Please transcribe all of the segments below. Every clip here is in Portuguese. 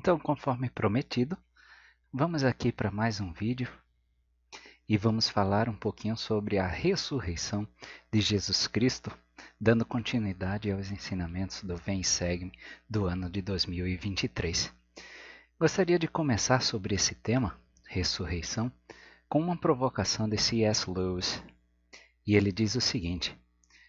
Então, conforme prometido, vamos aqui para mais um vídeo e vamos falar um pouquinho sobre a ressurreição de Jesus Cristo, dando continuidade aos ensinamentos do Vem e Segue-me do ano de 2023. Gostaria de começar sobre esse tema, ressurreição, com uma provocação de C.S. Lewis. E ele diz o seguinte: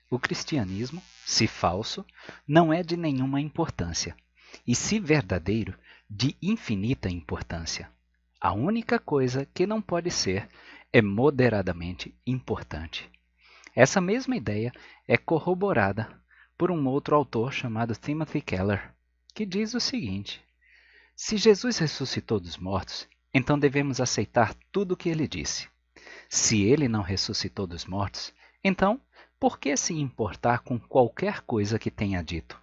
o cristianismo, se falso, não é de nenhuma importância, e se verdadeiro, de infinita importância. A única coisa que não pode ser é moderadamente importante. Essa mesma ideia é corroborada por um outro autor chamado Timothy Keller, que diz o seguinte: se Jesus ressuscitou dos mortos, então devemos aceitar tudo o que ele disse. Se ele não ressuscitou dos mortos, então por que se importar com qualquer coisa que tenha dito?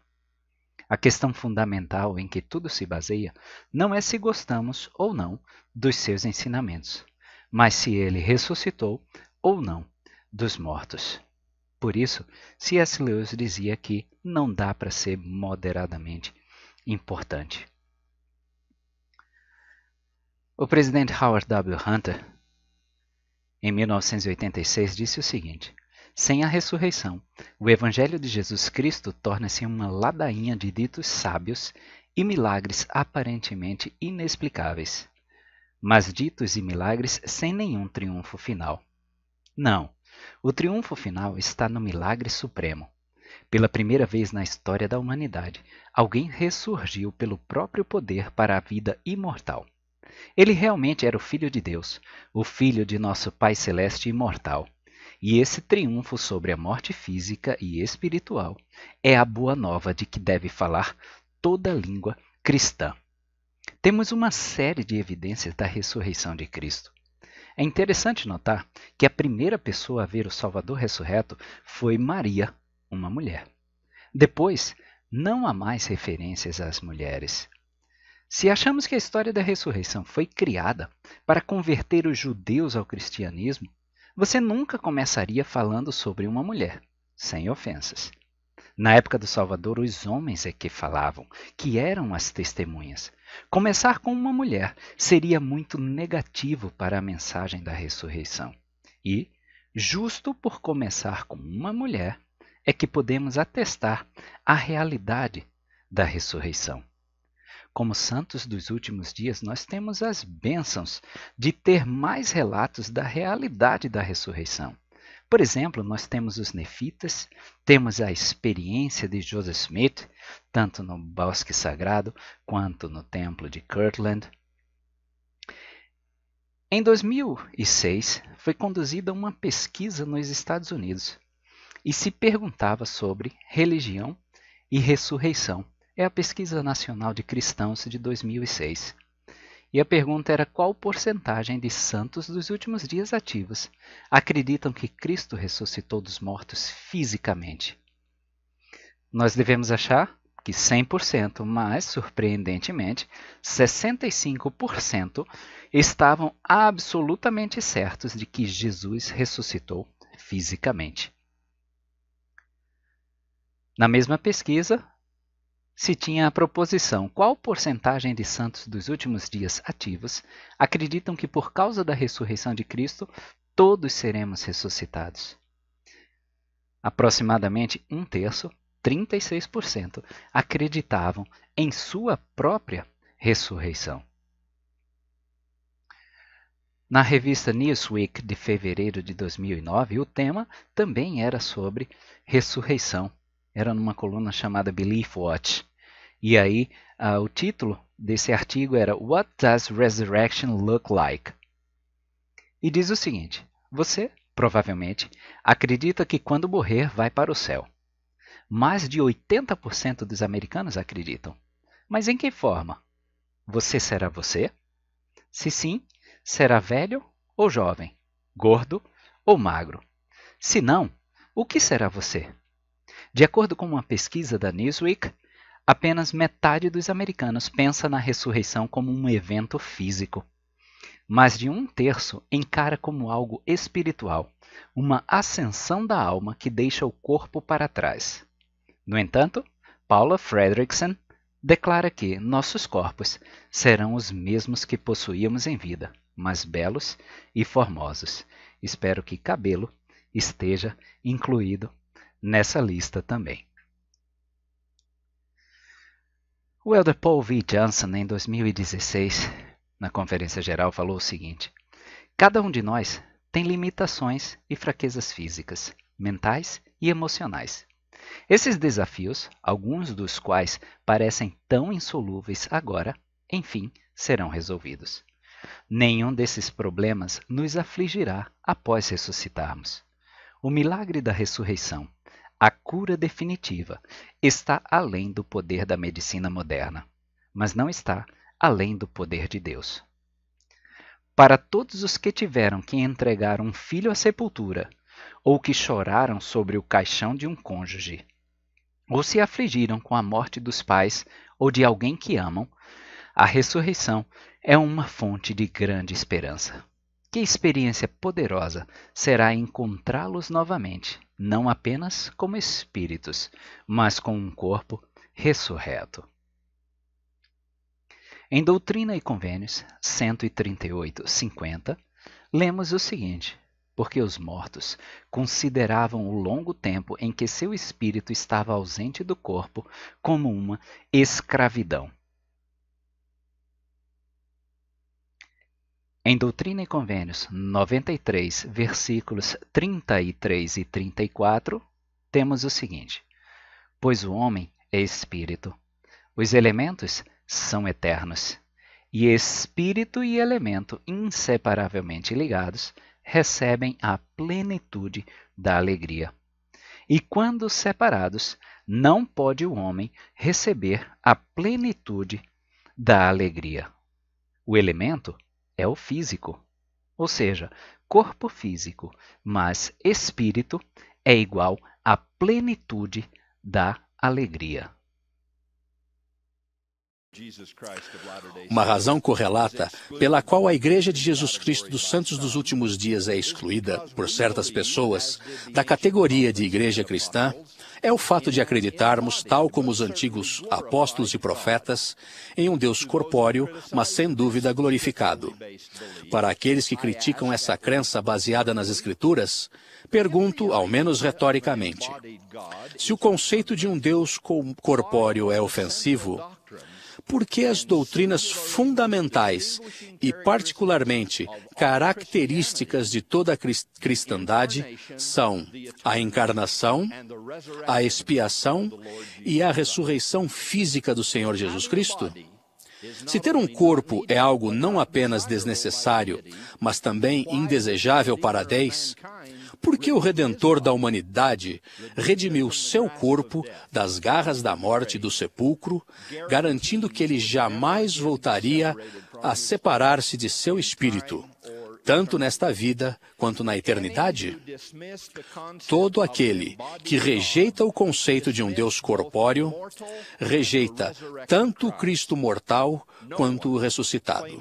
A questão fundamental em que tudo se baseia não é se gostamos ou não dos seus ensinamentos, mas se ele ressuscitou ou não dos mortos. Por isso, C.S. Lewis dizia que não dá para ser moderadamente importante. O presidente Howard W. Hunter, em 1986, disse o seguinte: sem a ressurreição, o Evangelho de Jesus Cristo torna-se uma ladainha de ditos sábios e milagres aparentemente inexplicáveis, mas ditos e milagres sem nenhum triunfo final. Não, o triunfo final está no milagre supremo. Pela primeira vez na história da humanidade, alguém ressurgiu pelo próprio poder para a vida imortal. Ele realmente era o Filho de Deus, o Filho de nosso Pai Celeste imortal. E esse triunfo sobre a morte física e espiritual é a boa nova de que deve falar toda língua cristã. Temos uma série de evidências da ressurreição de Cristo. É interessante notar que a primeira pessoa a ver o Salvador ressurreto foi Maria, uma mulher. Depois, não há mais referências às mulheres. Se achamos que a história da ressurreição foi criada para converter os judeus ao cristianismo, você nunca começaria falando sobre uma mulher, sem ofensas. Na época do Salvador, os homens é que falavam, que eram as testemunhas. Começar com uma mulher seria muito negativo para a mensagem da ressurreição. E, justo por começar com uma mulher, é que podemos atestar a realidade da ressurreição. Como santos dos últimos dias, nós temos as bênçãos de ter mais relatos da realidade da ressurreição. Por exemplo, nós temos os nefitas, temos a experiência de Joseph Smith, tanto no Bosque Sagrado quanto no Templo de Kirtland. Em 2006, foi conduzida uma pesquisa nos Estados Unidos e se perguntava sobre religião e ressurreição. É a Pesquisa Nacional de Cristãos de 2006. E a pergunta era qual porcentagem de santos dos últimos dias ativos acreditam que Cristo ressuscitou dos mortos fisicamente. Nós devemos achar que 100%, mas, surpreendentemente, 65% estavam absolutamente certos de que Jesus ressuscitou fisicamente. Na mesma pesquisa, se tinha a proposição qual porcentagem de santos dos últimos dias ativos acreditam que por causa da ressurreição de Cristo todos seremos ressuscitados. Aproximadamente um terço, 36%, acreditavam em sua própria ressurreição. Na revista Newsweek de fevereiro de 2009, o tema também era sobre ressurreição. Era numa coluna chamada Belief Watch. E aí, o título desse artigo era What Does Resurrection Look Like? E diz o seguinte: você, provavelmente, acredita que quando morrer vai para o céu. Mais de 80% dos americanos acreditam. Mas em que forma? Você será você? Se sim, será velho ou jovem? Gordo ou magro? Se não, o que será você? De acordo com uma pesquisa da Newsweek, apenas metade dos americanos pensa na ressurreição como um evento físico. Mais de um terço encara como algo espiritual, uma ascensão da alma que deixa o corpo para trás. No entanto, Paula Fredrickson, declara que nossos corpos serão os mesmos que possuíamos em vida, mas belos e formosos. Espero que cabelo esteja incluído nessa lista também. O elder Paul V. Johnson, em 2016, na Conferência Geral, falou o seguinte: cada um de nós tem limitações e fraquezas físicas, mentais e emocionais. Esses desafios, alguns dos quais parecem tão insolúveis agora, enfim, serão resolvidos. Nenhum desses problemas nos afligirá após ressuscitarmos. O milagre da ressurreição, a cura definitiva, está além do poder da medicina moderna, mas não está além do poder de Deus. Para todos os que tiveram que entregar um filho à sepultura, ou que choraram sobre o caixão de um cônjuge, ou se afligiram com a morte dos pais ou de alguém que amam, a ressurreição é uma fonte de grande esperança. Que experiência poderosa será encontrá-los novamente, não apenas como espíritos, mas com um corpo ressurreto. Em Doutrina e Convênios 138:50, lemos o seguinte: porque os mortos consideravam o longo tempo em que seu espírito estava ausente do corpo como uma escravidão. Em Doutrina e Convênios 93, versículos 33 e 34, temos o seguinte: pois o homem é espírito, os elementos são eternos, e espírito e elemento inseparavelmente ligados recebem a plenitude da alegria. E quando separados, não pode o homem receber a plenitude da alegria. O elemento é o físico, ou seja, corpo físico, mas espírito é igual à plenitude da alegria. Uma razão correlata pela qual a Igreja de Jesus Cristo dos Santos dos Últimos Dias é excluída, por certas pessoas, da categoria de igreja cristã é o fato de acreditarmos, tal como os antigos apóstolos e profetas, em um Deus corpóreo, mas sem dúvida glorificado. Para aqueles que criticam essa crença baseada nas Escrituras, pergunto, ao menos retoricamente, se o conceito de um Deus corpóreo é ofensivo, por que as doutrinas fundamentais e, particularmente, características de toda a cristandade são a encarnação, a expiação e a ressurreição física do Senhor Jesus Cristo? Se ter um corpo é algo não apenas desnecessário, mas também indesejável para a Deus, por que o Redentor da humanidade redimiu seu corpo das garras da morte e do sepulcro, garantindo que ele jamais voltaria a separar-se de seu espírito, tanto nesta vida quanto na eternidade? Todo aquele que rejeita o conceito de um Deus corpóreo, rejeita tanto o Cristo mortal quanto o ressuscitado.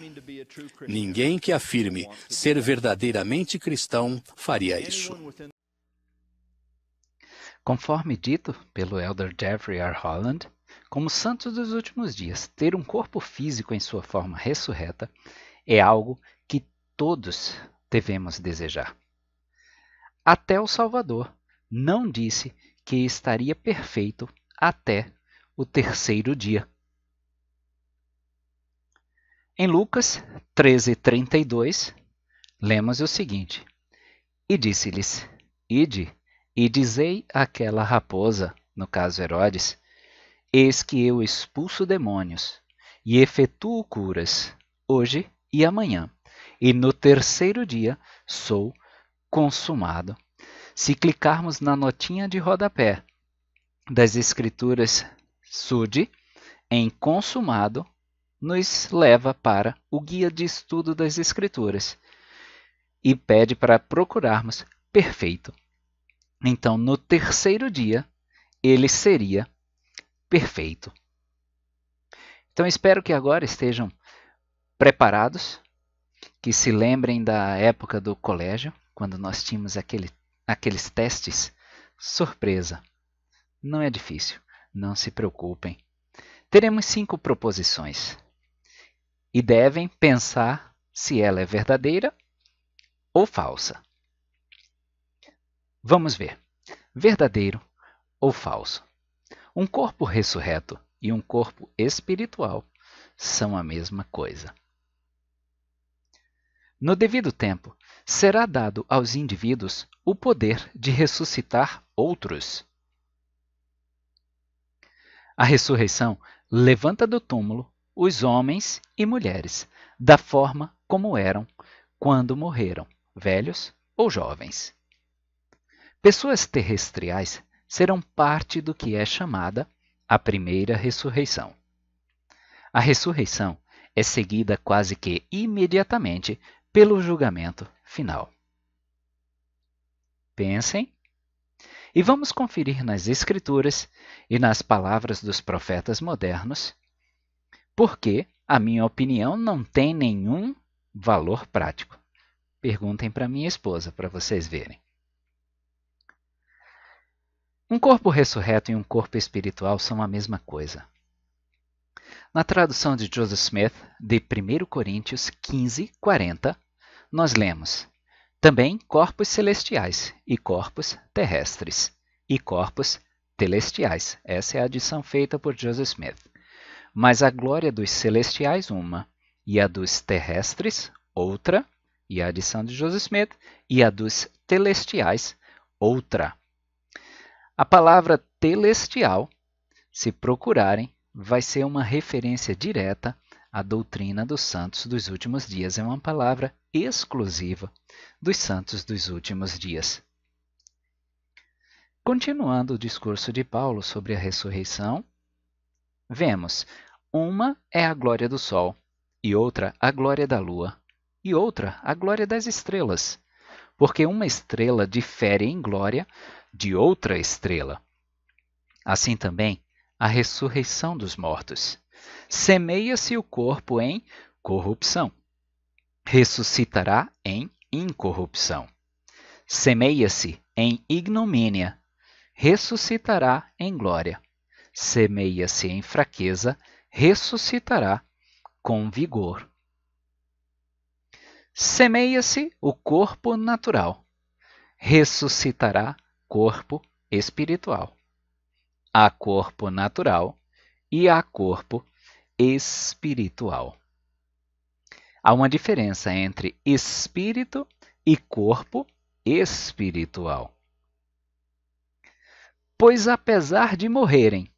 Ninguém que afirme ser verdadeiramente cristão faria isso. Conforme dito pelo elder Jeffrey R. Holland, como santos dos últimos dias, ter um corpo físico em sua forma ressurreta é algo que todos devemos desejar. Até o Salvador não disse que estaria perfeito até o terceiro dia. Em Lucas 13:32, lemos o seguinte: e disse-lhes: ide e dizei àquela raposa, no caso Herodes, eis que eu expulso demônios e efetuo curas hoje e amanhã, e no terceiro dia sou consumado. Se clicarmos na notinha de rodapé das Escrituras SUD em consumado, nos leva para o guia de estudo das Escrituras e pede para procurarmos perfeito. Então, no terceiro dia, ele seria perfeito. Então, espero que agora estejam preparados, que se lembrem da época do colégio, quando nós tínhamos aqueles testes surpresa. Não é difícil, não se preocupem. teremos 5 proposições e devem pensar se ela é verdadeira ou falsa. Vamos ver. Verdadeiro ou falso? Um corpo ressurreto e um corpo espiritual são a mesma coisa. No devido tempo, será dado aos indivíduos o poder de ressuscitar outros. A ressurreição levanta do túmulo os homens e mulheres, da forma como eram quando morreram, velhos ou jovens. Pessoas terrestriais serão parte do que é chamada a primeira ressurreição. A ressurreição é seguida quase que imediatamente pelo julgamento final. Pensem e vamos conferir nas Escrituras e nas palavras dos profetas modernos, porque a minha opinião não tem nenhum valor prático. Perguntem para minha esposa para vocês verem. Um corpo ressurreto e um corpo espiritual são a mesma coisa. Na tradução de Joseph Smith, de 1 Coríntios 15:40, nós lemos: também corpos celestiais e corpos terrestres e corpos telestiais. Essa é a adição feita por Joseph Smith. Mas a glória dos celestiais uma, e a dos terrestres outra, e a adição de Joseph Smith, e a dos telestiais outra. A palavra telestial, se procurarem, vai ser uma referência direta à doutrina dos santos dos últimos dias. É uma palavra exclusiva dos santos dos últimos dias. Continuando o discurso de Paulo sobre a ressurreição, vemos: uma é a glória do sol, e outra a glória da lua, e outra a glória das estrelas, porque uma estrela difere em glória de outra estrela. Assim também, a ressurreição dos mortos. Semeia-se o corpo em corrupção, ressuscitará em incorrupção. Semeia-se em ignomínia, ressuscitará em glória. Semeia-se em fraqueza, ressuscitará com vigor. Semeia-se o corpo natural, ressuscitará corpo espiritual. Há corpo natural e há corpo espiritual. Há uma diferença entre espírito e corpo espiritual. Pois apesar de morrerem,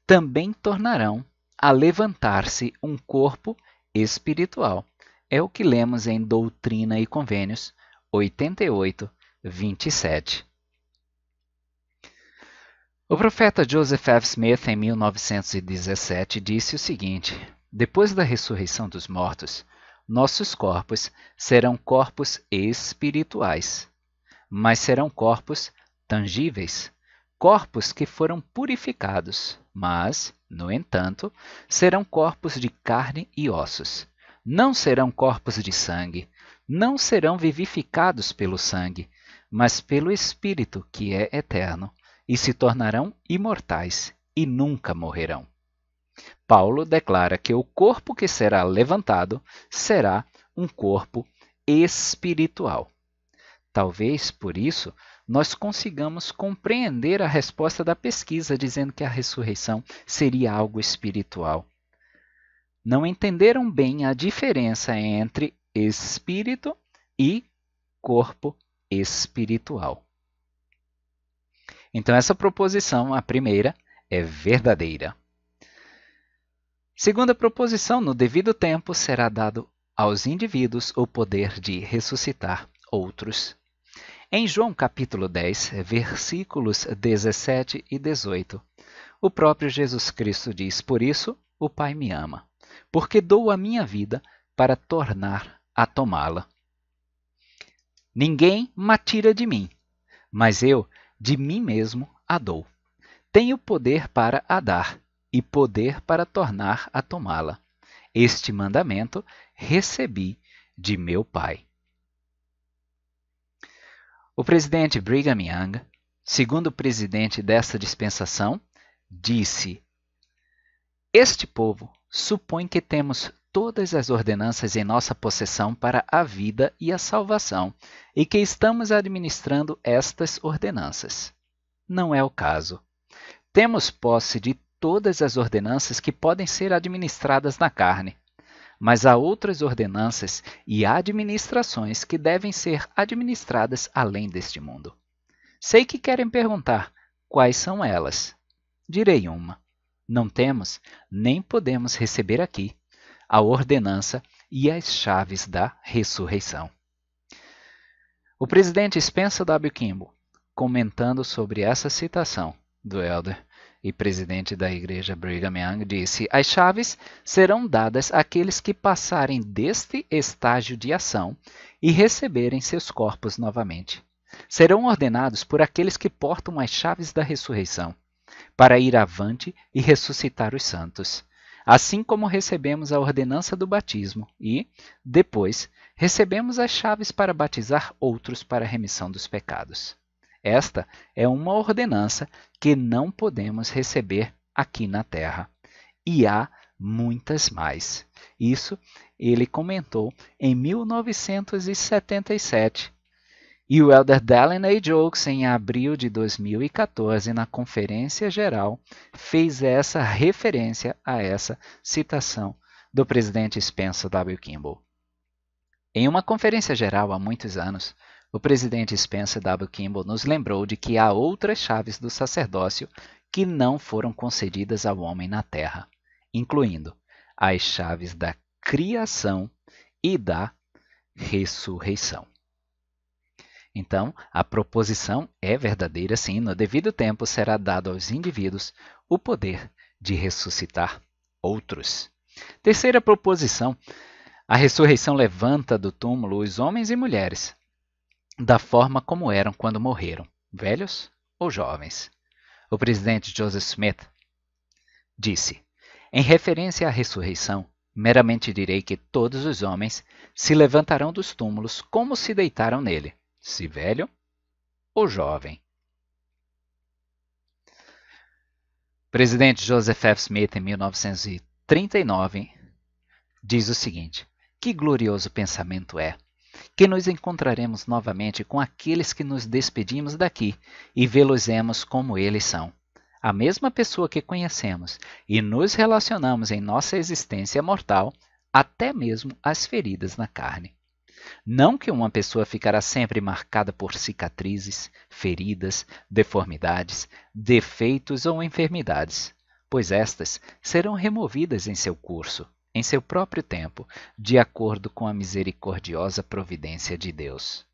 também tornarão a levantar-se um corpo espiritual. É o que lemos em Doutrina e Convênios 88:27. O profeta Joseph F. Smith, em 1917, disse o seguinte: depois da ressurreição dos mortos, nossos corpos serão corpos espirituais, mas serão corpos tangíveis, corpos que foram purificados, mas, no entanto, serão corpos de carne e ossos. Não serão corpos de sangue, não serão vivificados pelo sangue, mas pelo Espírito, que é eterno, e se tornarão imortais e nunca morrerão. Paulo declara que o corpo que será levantado será um corpo espiritual. Talvez, por isso, nós consigamos compreender a resposta da pesquisa dizendo que a ressurreição seria algo espiritual. Não entenderam bem a diferença entre espírito e corpo espiritual. Então, essa proposição, a primeira, é verdadeira. Segunda proposição: no devido tempo será dado aos indivíduos o poder de ressuscitar outros. Em João capítulo 10, versículos 17 e 18, o próprio Jesus Cristo diz: por isso o Pai me ama, porque dou a minha vida para tornar a tomá-la. Ninguém me tira de mim, mas eu de mim mesmo a dou. Tenho poder para a dar e poder para tornar a tomá-la. Este mandamento recebi de meu Pai. O presidente Brigham Young, segundo presidente desta dispensação, disse: Este povo supõe que temos todas as ordenanças em nossa possessão para a vida e a salvação, e que estamos administrando estas ordenanças. Não é o caso. Temos posse de todas as ordenanças que podem ser administradas na carne, mas há outras ordenanças e administrações que devem ser administradas além deste mundo. Sei que querem perguntar quais são elas. Direi uma. Não temos, nem podemos receber aqui, a ordenança e as chaves da ressurreição. O presidente Spencer W. Kimball, comentando sobre essa citação do elder e presidente da igreja Brigham Young, disse: as chaves serão dadas àqueles que passarem deste estágio de ação e receberem seus corpos novamente. Serão ordenados por aqueles que portam as chaves da ressurreição, para ir avante e ressuscitar os santos, assim como recebemos a ordenança do batismo e, depois, recebemos as chaves para batizar outros para a remissão dos pecados. Esta é uma ordenança que não podemos receber aqui na terra. E há muitas mais. Isso ele comentou em 1977. E o elder Dallin A. Oaks, em abril de 2014, na Conferência Geral, fez essa referência a essa citação do presidente Spencer W. Kimball. Em uma conferência geral há muitos anos, o presidente Spencer W. Kimball nos lembrou de que há outras chaves do sacerdócio que não foram concedidas ao homem na terra, incluindo as chaves da criação e da ressurreição. Então, a proposição é verdadeira sim, no devido tempo será dado aos indivíduos o poder de ressuscitar outros. Terceira proposição, a ressurreição levanta do túmulo os homens e mulheres, da forma como eram quando morreram, velhos ou jovens. O presidente Joseph Smith disse: em referência à ressurreição, meramente direi que todos os homens se levantarão dos túmulos como se deitaram nele, se velho ou jovem. Presidente Joseph F. Smith, em 1939, diz o seguinte: que glorioso pensamento é que nos encontraremos novamente com aqueles que nos despedimos daqui e vê-los-emos como eles são, a mesma pessoa que conhecemos, e nos relacionamos em nossa existência mortal, até mesmo as feridas na carne. Não que uma pessoa ficará sempre marcada por cicatrizes, feridas, deformidades, defeitos ou enfermidades, pois estas serão removidas em seu curso, em seu próprio tempo, de acordo com a misericordiosa providência de Deus.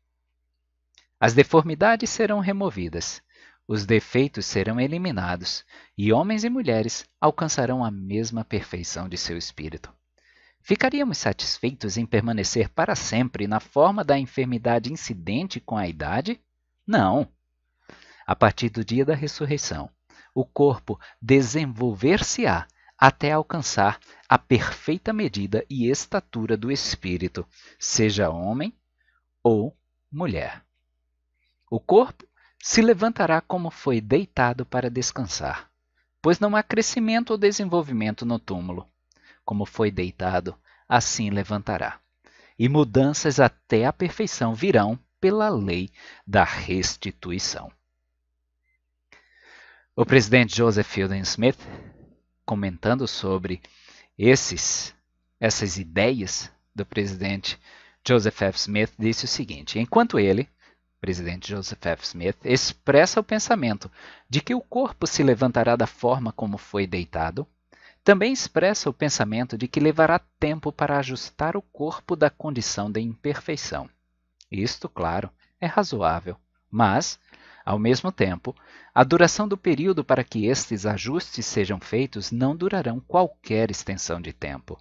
As deformidades serão removidas, os defeitos serão eliminados, e homens e mulheres alcançarão a mesma perfeição de seu espírito. Ficaríamos satisfeitos em permanecer para sempre na forma da enfermidade incidente com a idade? Não. A partir do dia da ressurreição, o corpo desenvolver-se-á até alcançar a perfeita medida e estatura do espírito, seja homem ou mulher. O corpo se levantará como foi deitado para descansar, pois não há crescimento ou desenvolvimento no túmulo. Como foi deitado, assim levantará. E mudanças até a perfeição virão pela lei da restituição. O presidente Joseph Fielding Smith, comentando sobre essas ideias do presidente Joseph F. Smith, disse o seguinte: enquanto ele, presidente Joseph F. Smith, expressa o pensamento de que o corpo se levantará da forma como foi deitado, também expressa o pensamento de que levará tempo para ajustar o corpo da condição de imperfeição. Isto, claro, é razoável, mas, ao mesmo tempo, a duração do período para que estes ajustes sejam feitos não durarão qualquer extensão de tempo.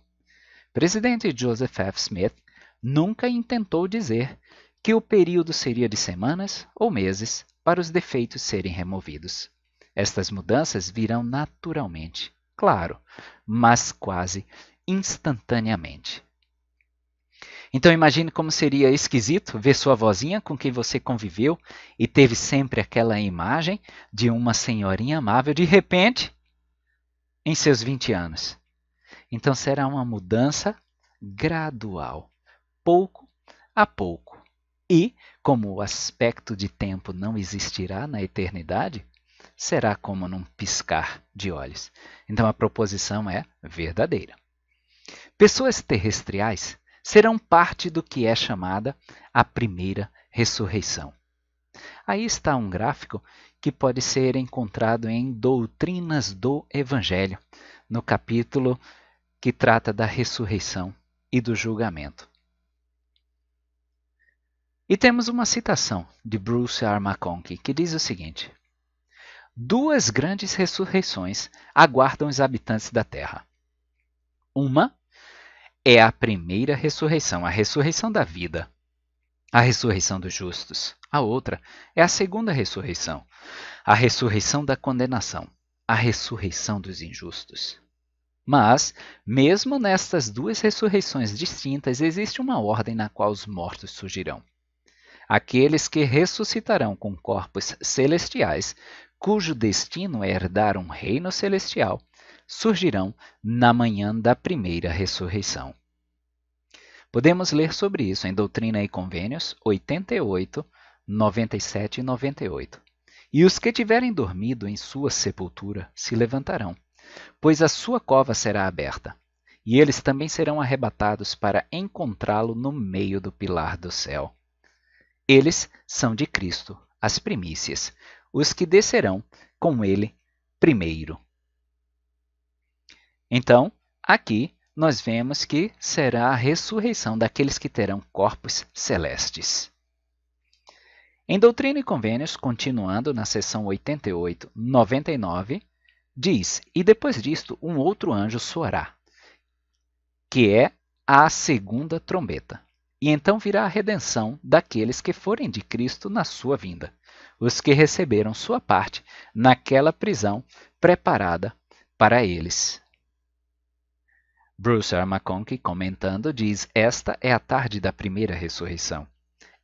Presidente Joseph F. Smith nunca intentou dizer que o período seria de semanas ou meses para os defeitos serem removidos. Estas mudanças virão naturalmente, claro, mas quase instantaneamente. Então imagine como seria esquisito ver sua vozinha com quem você conviveu e teve sempre aquela imagem de uma senhorinha amável, de repente em seus 20 anos. Então será uma mudança gradual, pouco a pouco. E, como o aspecto de tempo não existirá na eternidade, será como num piscar de olhos. Então a proposição é verdadeira. Pessoas terrestriais serão parte do que é chamada a primeira ressurreição. Aí está um gráfico que pode ser encontrado em Doutrinas do Evangelho, no capítulo que trata da ressurreição e do julgamento. E temos uma citação de Bruce R. McConkie que diz o seguinte: duas grandes ressurreições aguardam os habitantes da Terra. Uma é a primeira ressurreição, a ressurreição da vida, a ressurreição dos justos. A outra é a segunda ressurreição, a ressurreição da condenação, a ressurreição dos injustos. Mas, mesmo nestas duas ressurreições distintas, existe uma ordem na qual os mortos surgirão. Aqueles que ressuscitarão com corpos celestiais, cujo destino é herdar um reino celestial, surgirão na manhã da primeira ressurreição. Podemos ler sobre isso em Doutrina e Convênios 88, 97 e 98. E os que tiverem dormido em sua sepultura se levantarão, pois a sua cova será aberta, e eles também serão arrebatados para encontrá-lo no meio do pilar do céu. Eles são de Cristo, as primícias, os que descerão com ele primeiro. Então, aqui nós vemos que será a ressurreição daqueles que terão corpos celestes. Em Doutrina e Convênios, continuando na seção 88, 99, diz: e depois disto um outro anjo soará, que é a segunda trombeta. E então virá a redenção daqueles que forem de Cristo na sua vinda, os que receberam sua parte naquela prisão preparada para eles. Bruce R. McConkie, comentando, diz: esta é a tarde da primeira ressurreição.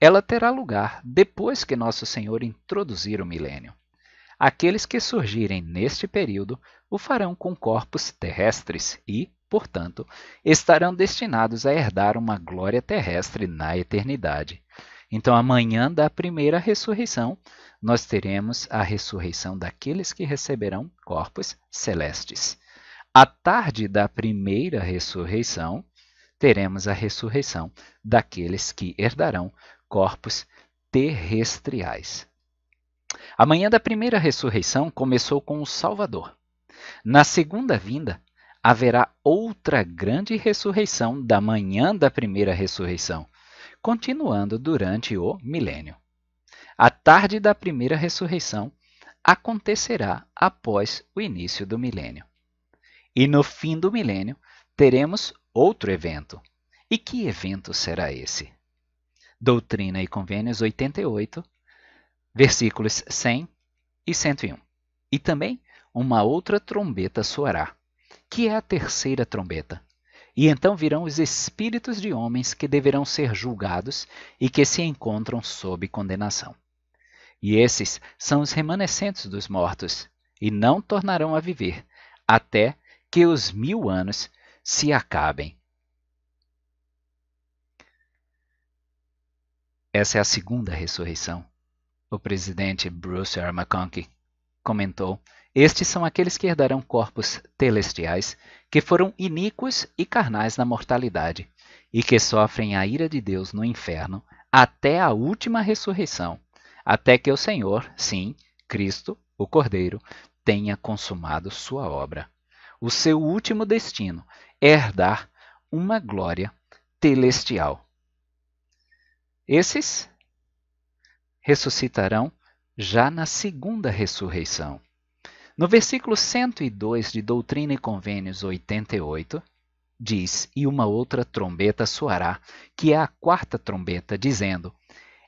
Ela terá lugar depois que nosso Senhor introduzir o milênio. Aqueles que surgirem neste período o farão com corpos terrestres e, portanto, estarão destinados a herdar uma glória terrestre na eternidade. Então, amanhã da primeira ressurreição, nós teremos a ressurreição daqueles que receberão corpos celestes. À tarde da primeira ressurreição, teremos a ressurreição daqueles que herdarão corpos terrestriais. A manhã da primeira ressurreição começou com o Salvador. Na segunda vinda, haverá outra grande ressurreição da manhã da primeira ressurreição, continuando durante o milênio. A tarde da primeira ressurreição acontecerá após o início do milênio. E no fim do milênio, teremos outro evento. E que evento será esse? Doutrina e Convênios 88, versículos 100 e 101. E também uma outra trombeta soará, que é a terceira trombeta. E então virão os espíritos de homens que deverão ser julgados e que se encontram sob condenação. E esses são os remanescentes dos mortos, e não tornarão a viver, até que os 1000 anos se acabem. Essa é a segunda ressurreição. O presidente Bruce R. McConkie comentou: estes são aqueles que herdarão corpos celestiais, que foram iníquos e carnais na mortalidade, e que sofrem a ira de Deus no inferno até a última ressurreição, até que o Senhor, sim, Cristo, o Cordeiro, tenha consumado sua obra. O seu último destino é herdar uma glória celestial. Esses ressuscitarão já na segunda ressurreição. No versículo 102 de Doutrina e Convênios 88, diz: e uma outra trombeta soará, que é a quarta trombeta, dizendo: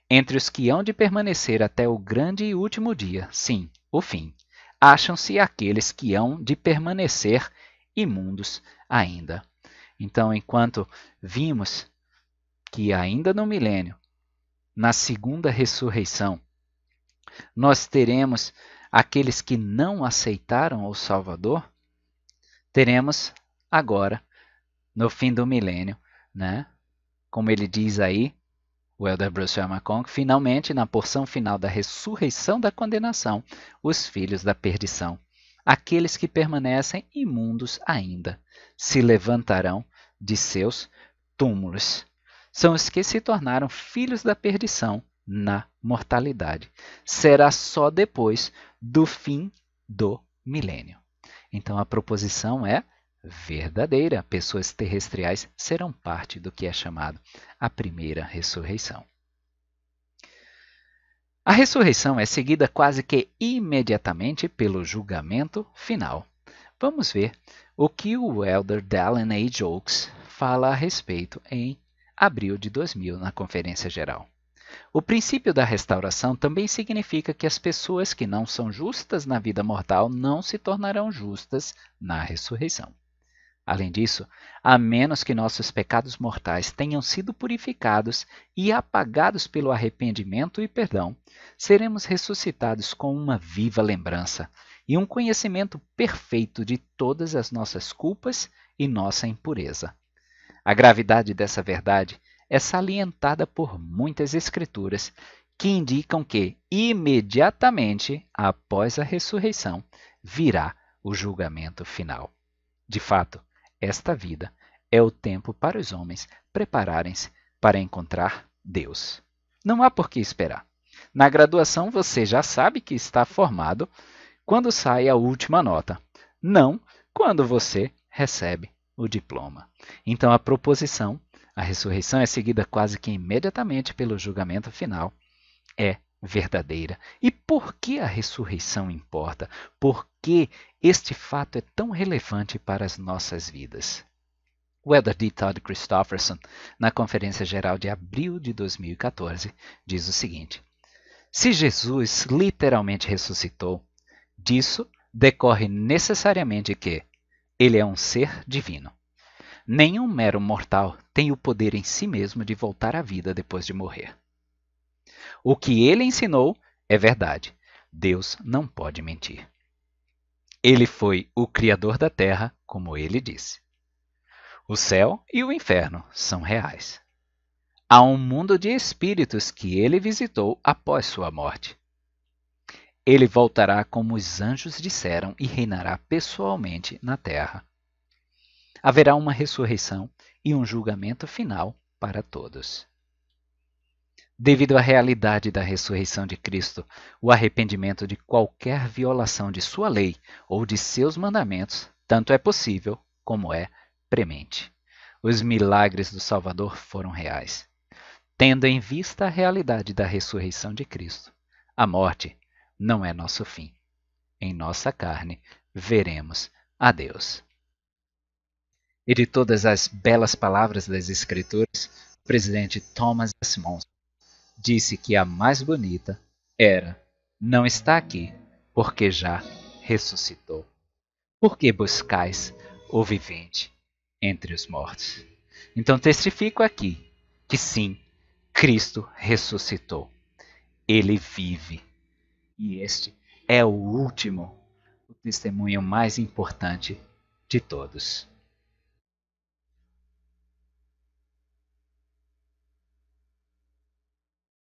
entre os que hão de permanecer até o grande e último dia, sim, o fim, acham-se aqueles que hão de permanecer imundos ainda. Então, enquanto vimos que ainda no milênio, na segunda ressurreição, nós teremos aqueles que não aceitaram o Salvador, teremos agora, no fim do milênio, né? Como ele diz aí, o Elder Bruce R. McConkie, finalmente, na porção final da ressurreição da condenação, os filhos da perdição, aqueles que permanecem imundos ainda, se levantarão de seus túmulos. São os que se tornaram filhos da perdição na mortalidade. Será só depois do fim do milênio. Então a proposição é verdadeira. Pessoas terrestriais serão parte do que é chamado a primeira ressurreição. A ressurreição é seguida quase que imediatamente pelo julgamento final. Vamos ver o que o Elder Dallin A. Oaks fala a respeito em abril de 2000 na Conferência Geral. O princípio da restauração também significa que as pessoas que não são justas na vida mortal não se tornarão justas na ressurreição. Além disso, a menos que nossos pecados mortais tenham sido purificados e apagados pelo arrependimento e perdão, seremos ressuscitados com uma viva lembrança e um conhecimento perfeito de todas as nossas culpas e nossa impureza. A gravidade dessa verdade é salientada por muitas escrituras que indicam que, imediatamente após a ressurreição, virá o julgamento final. De fato, esta vida é o tempo para os homens prepararem-se para encontrar Deus. Não há por que esperar. Na graduação você já sabe que está formado quando sai a última nota, não quando você recebe o diploma. Então a proposição, a ressurreição é seguida quase que imediatamente pelo julgamento final, é verdadeira. E por que a ressurreição importa? Por que este fato é tão relevante para as nossas vidas? O Elder D. Todd Christofferson, na Conferência Geral de abril de 2014, diz o seguinte: se Jesus literalmente ressuscitou, disso decorre necessariamente que ele é um ser divino. Nenhum mero mortal tem o poder em si mesmo de voltar à vida depois de morrer. O que ele ensinou é verdade. Deus não pode mentir. Ele foi o Criador da terra, como ele disse. O céu e o inferno são reais. Há um mundo de espíritos que ele visitou após sua morte. Ele voltará como os anjos disseram e reinará pessoalmente na terra. Haverá uma ressurreição e um julgamento final para todos. Devido à realidade da ressurreição de Cristo, o arrependimento de qualquer violação de sua lei ou de seus mandamentos tanto é possível como é premente. Os milagres do Salvador foram reais. Tendo em vista a realidade da ressurreição de Cristo, a morte não é nosso fim. Em nossa carne veremos a Deus. E de todas as belas palavras das Escrituras, o presidente Thomas S. Monson disse que a mais bonita era: não está aqui, porque já ressuscitou. Por que buscais o vivente entre os mortos? Então testifico aqui que sim, Cristo ressuscitou. Ele vive. E este é o último, o testemunho mais importante de todos.